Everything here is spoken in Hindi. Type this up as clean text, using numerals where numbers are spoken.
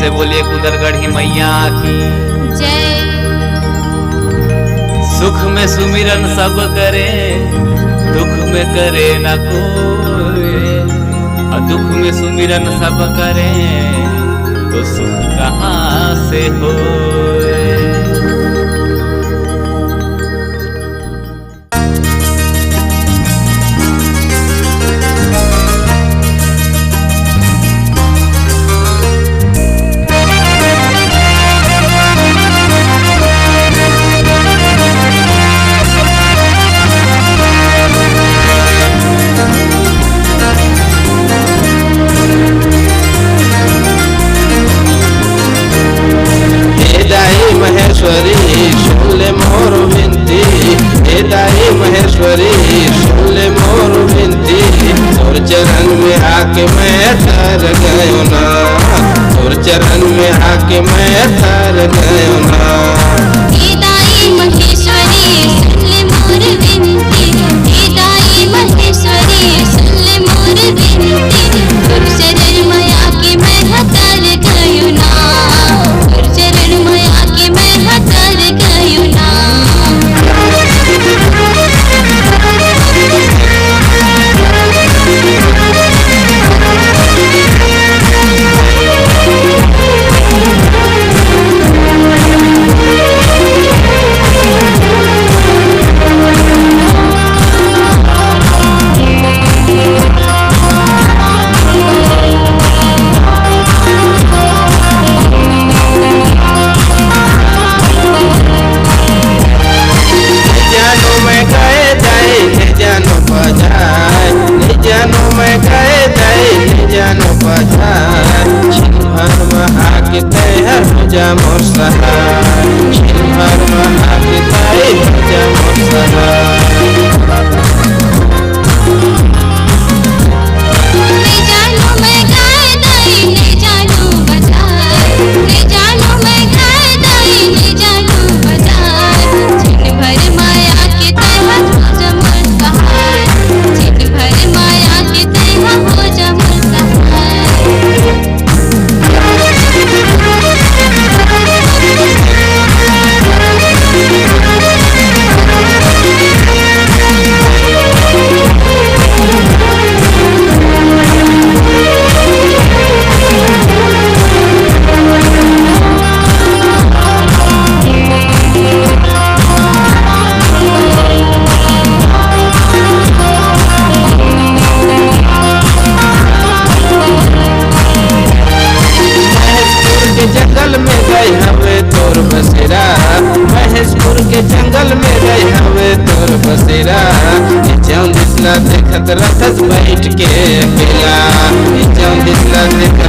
से बोलिए कुदरगढ़ी मैया की जय। सुख में सुमिरन सब करे, दुख में करे न कोई, और दुख में सुमिरन सब करे तो सुख कहाँ से होए। महेश्वरी सुन ले मोर विनती, हे दाई महेश्वरी सुन ले मोर विनती। तोर चरण में आके मैं ठहर गयो ना, तोर चरण में आके मैं ठहर गयो ना। हे दाई महेश्वरी सुन ले मोर विनती, हे दाई महेश्वरी सुन ले मोर विनती। तोर चरण में आके मैं ठहर गयो ना, तोर चरण में आके मैं ठहर गयो ना। मोर सहाय छिनभर महाके ताई मोर सहाय। ले जानो मैं गाय दाई ले जानो बजाए, ले जानो मैं गाय दाई ले जानो बजाए। छिन भर माया के तैहा हो जा मोर सहाय, छिन भर माया के तैहा हो जा मोर सहाय। जंगल में गई हवे तोर बसेरा, महेशपुर के जंगल में गई हवे तोर बसेरा। जौन दिसला देखत रहत बैठ के अकेला, जौन दिसला देखत